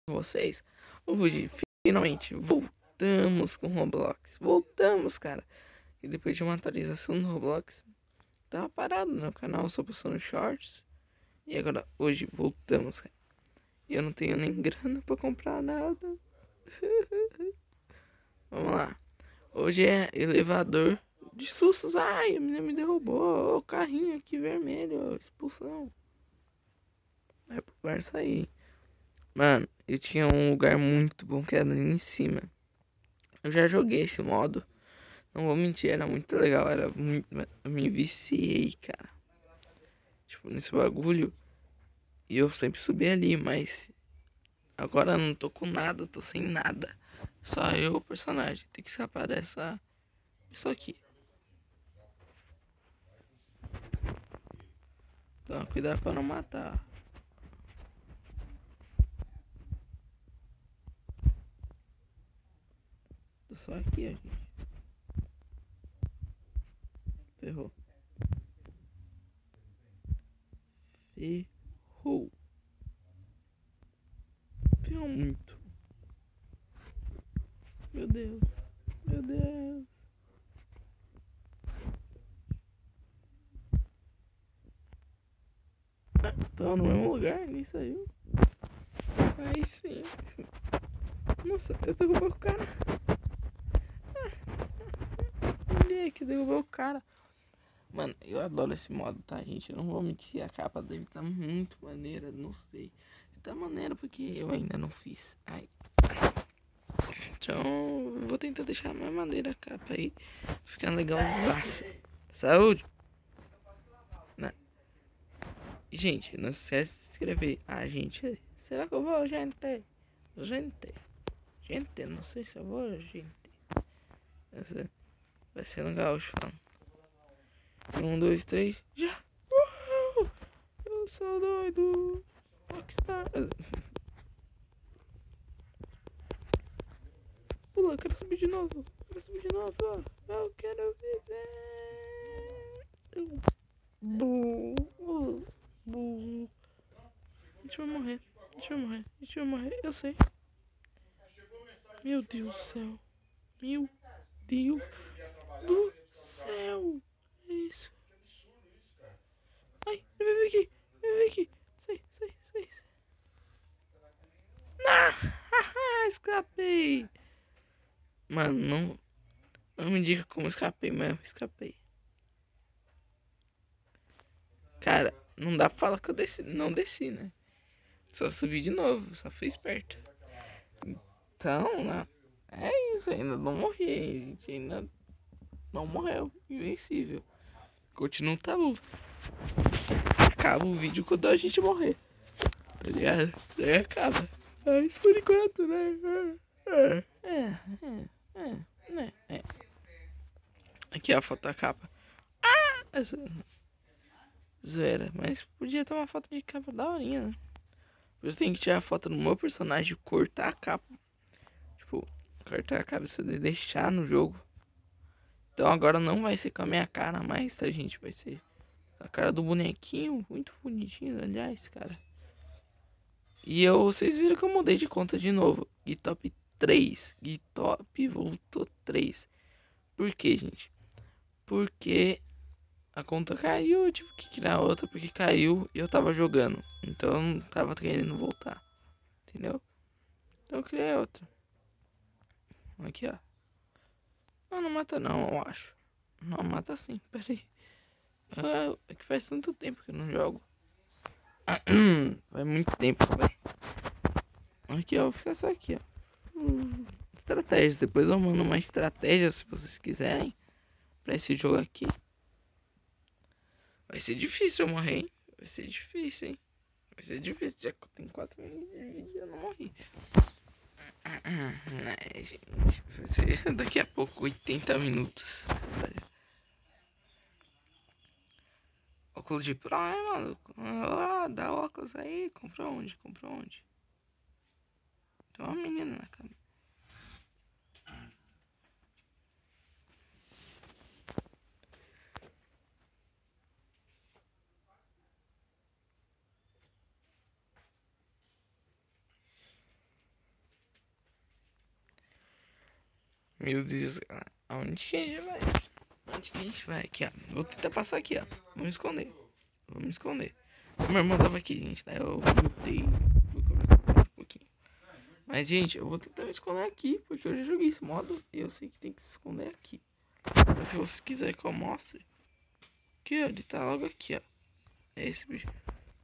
Vocês. Hoje, finalmente, voltamos com Roblox. Voltamos, cara. E depois de uma atualização do Roblox, tava parado no canal, só postando shorts. E agora, hoje, voltamos, cara. E eu não tenho nem grana pra comprar nada. Vamos lá. Hoje é elevador de sustos. Ai, a menina me derrubou. O carrinho aqui vermelho. Expulsão. É pro bar sair. Mano, eu tinha um lugar muito bom que era ali em cima. Eu já joguei esse modo. Não vou mentir, era muito legal. Era muito. Eu me viciei, cara. Tipo, nesse bagulho. E eu sempre subi ali, mas. Agora eu não tô com nada, tô sem nada. Só eu, o personagem. Tem que escapar dessa. Isso aqui. Então, cuidado pra não matar. Tô só aqui, ó, gente. Ferrou. Ferrou. Ferrou muito. Meu Deus. Meu Deus. Tô no mesmo lugar, nem saiu. Aí sim. Nossa, eu derrubei o cara. Ele que derrubou o cara. Mano, eu adoro esse modo, tá, gente? Eu não vou mentir, a capa dele tá muito maneira, não sei. Tá maneira porque eu ainda não fiz. Ai. Então, eu vou tentar deixar mais maneira a capa aí. Ficar legal. Saúde! Né? Gente, não esquece de se inscrever. Ah, gente, será que eu vou, gente? Gente, não sei se eu vou, gente. Essa vai ser um gaúcho falando. 1, 2, 3, já! Uhul! Eu sou doido! Rockstar! Pula, eu quero subir de novo! Eu quero viver! Bu! Bu! A gente vai morrer! Eu sei! Meu Deus do céu! Meu Deus do céu! É isso! Ai, ele vai vir aqui! Sai! Ah, escapei! Mano, não me diga como escapei, mas eu escapei. Cara, não dá pra falar que eu desci, não desci, né? Só subi de novo, só fui esperto. Então, né? É isso, ainda não morri, a gente ainda não morreu, invencível. Continua um tabu. Acaba o vídeo quando a gente morrer, tá ligado? Daí acaba. Mas por enquanto, né? Aqui é a foto da capa. Essa zoeira, mas podia ter uma foto de capa daorinha, né? Eu tenho que tirar a foto do meu personagem, cortar a capa. Tipo, cortar a cabeça dele, deixar no jogo. Então agora não vai ser com a minha cara mais, tá, gente? Vai ser a cara do bonequinho, muito bonitinho, aliás, cara. Vocês viram que eu mudei de conta de novo. Gtop 3. Gtop voltou 3. Por quê, gente? Porque a conta caiu, eu tive que criar outra porque caiu e eu tava jogando. Então eu não tava querendo voltar. Entendeu? Então eu criei outra. Aqui, ó. Não mata não, eu acho. Não mata sim, peraí. É que faz tanto tempo que eu não jogo. Faz muito tempo, velho. Aqui, ó, vou ficar só aqui, ó. Estratégias, depois eu mando uma estratégia se vocês quiserem. Pra esse jogo aqui. Vai ser difícil eu morrer, hein? Vai ser difícil, hein? Vai ser difícil, já que eu tenho 4 minutos de vídeo e eu não morri. Gente, vai ser daqui a pouco 80 minutos. Óculos de praia, maluco. Ah, dá óculos aí. Comprou onde? Tem uma menina na cama. Meu Deus, cara. Aonde que a gente vai? Onde que a gente vai? Aqui, ó. Vou tentar passar aqui, ó. Vamos esconder. Vamos esconder. Meu irmão tava aqui, gente. Daí eu mutei. Fui conversar com ele um pouquinho. Mas, gente, eu vou tentar me esconder aqui. Porque eu já joguei esse modo. E eu sei que tem que se esconder aqui. Mas se vocês quiserem que eu mostre. Aqui, ó. Ele tá logo aqui, ó. É esse bicho.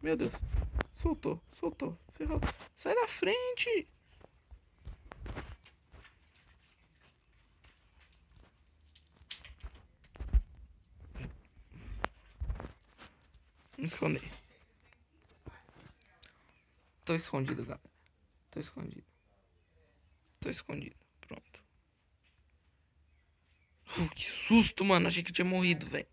Meu Deus. Soltou, soltou. Ferrou. Sai da frente. Me esconder. Tô escondido, galera. Tô escondido. Tô escondido. Pronto. Que susto, mano. Achei que eu tinha morrido, velho.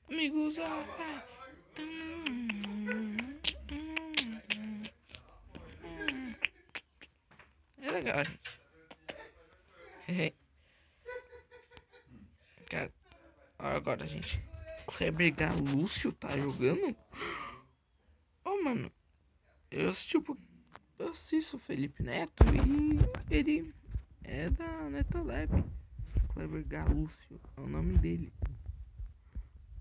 Amigos, é legal, gente. Cara, agora, gente. Kleber Lúcio tá jogando? Oh, mano. Eu tipo, eu assisto o Felipe Neto e ele é da Netolab. Kleber Galúcio é o nome dele.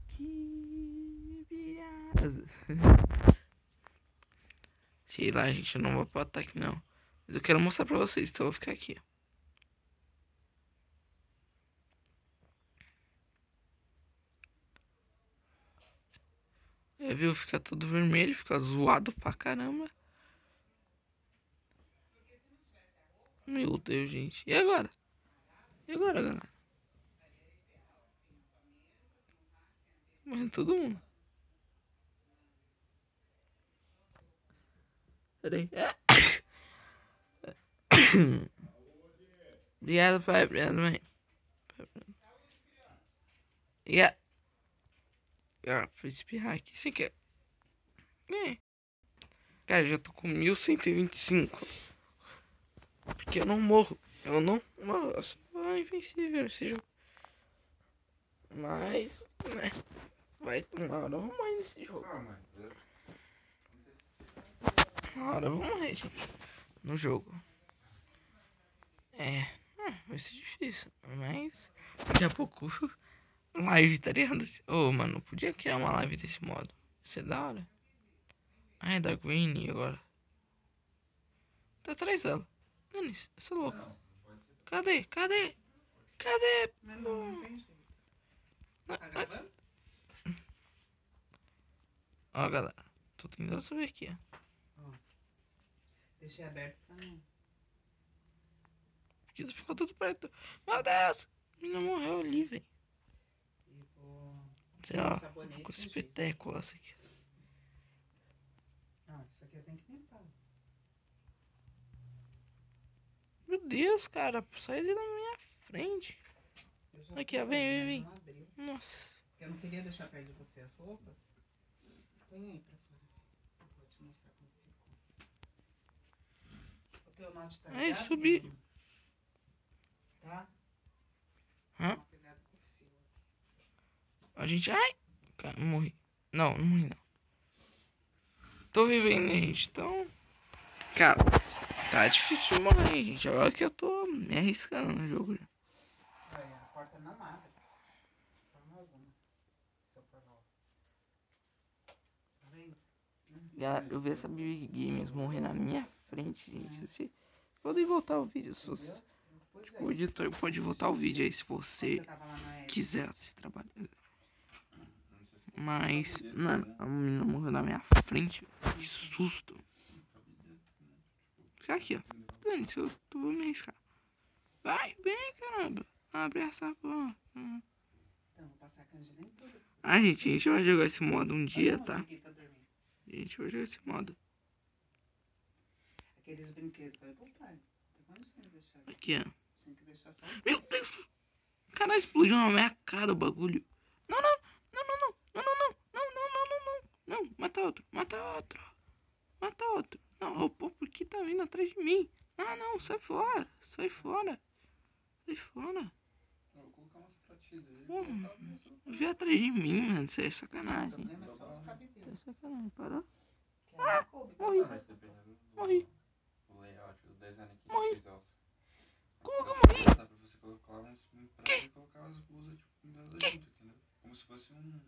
Que viagem. Sei lá, gente, eu não vou pro ataque não. Mas eu quero mostrar pra vocês, então eu vou ficar aqui. É, viu? Fica tudo vermelho, fica zoado pra caramba. Meu Deus, gente. E agora? E agora, galera? Morrendo todo mundo. Peraí. Obrigado, pai. Obrigado, mãe. Obrigado. Foi espirrar aqui. Sem quer. Cara, eu já tô com 1125. Porque eu não morro. Eu não morro. Eu sou invencível nesse jogo. Mas, né? Vai, uma hora eu vou morrer nesse jogo. Uma hora eu vou morrer, gente. No jogo. Vai ser difícil. Mas, daqui a pouco, live, tá ligado? Ô, mano, podia criar uma live desse modo. Ia ser da hora. Ah, é da Green agora. Tá atrás dela. Danis, eu sou louco. Cadê? Cadê? Cadê? Tá gravando? Ó, galera. Tô tentando subir aqui, ó. Deixei aberto pra não. Porque ficou tudo perto. Meu Deus! A menina morreu ali, velho. E vou. Sei lá. Sabonete Com e espetáculo essa aqui. Ah, isso aqui eu tenho que limpar. Meu Deus, cara. Sai da minha frente. Aqui, ó. Vem, vem, vem. Nossa. Eu não queria deixar perto de você as roupas. Põe aí pra fora. Eu vou te mostrar como ficou. O teu note tá ligado? Ai, subi. Menino? Tá? Hã? Toma cuidado com o fio. A gente... Ai! Cara, morri. Não, não morri, não. Tô vivendo, gente. Então... Cara, tá difícil morrer, gente. Agora que eu tô me arriscando no jogo já. Olha, a porta não abre. De forma alguma. Se eu for lá. Tá vendo? Galera, eu vi essa Big Games morrer na minha frente, gente. Você pode voltar o vídeo se você... Tipo, o editor pode voltar o vídeo aí se você quiser esse trabalho. Mas, mano, a menina morreu na minha frente. Que susto. Fica aqui, ó. Dani, se eu vou me arriscar. Vai, vem, caramba. Abre essa porta. Então, vou passar a canjinha em tudo. Ah, gente, a gente vai jogar esse modo um dia, tá? A gente vai jogar esse modo. Aqueles brinquedos, vai pro pai. Tem condição de deixar. Aqui, ó. Tinha que deixar só. Meu Deus! Caralho, explodiu na minha cara o bagulho. Não, não, não, não, não, não, não, não, não, não, não, não, não, não, mata outro, mata outro, mata outro. Não, o povo aqui tá vindo atrás de mim. Ah, não, sai fora, sai fora, sai fora. Eu vou colocar umas prateleiras aí. Porra, vem atrás de mim, mano, isso é sacanagem. O problema é só os cabelos. dele. Tá sacanagem, parou? Que aí coube, morri. tá? Mas dependendo do Morri. layout do design aqui Morri. que fez alça. Como que eu morri? Dá pra você colocar um prato e colocar as blusas tipo, junto, entendeu? Como se fosse um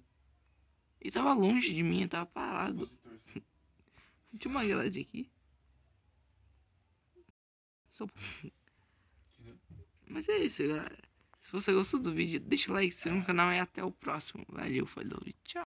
E tava longe de mim, eu tava parado. expositor. Assim. Deixa eu maguelar de aqui. Só... Entendeu? Mas é isso, galera. Se você gostou do vídeo, deixa o like, se inscreve no canal e até o próximo. Valeu, falou e tchau.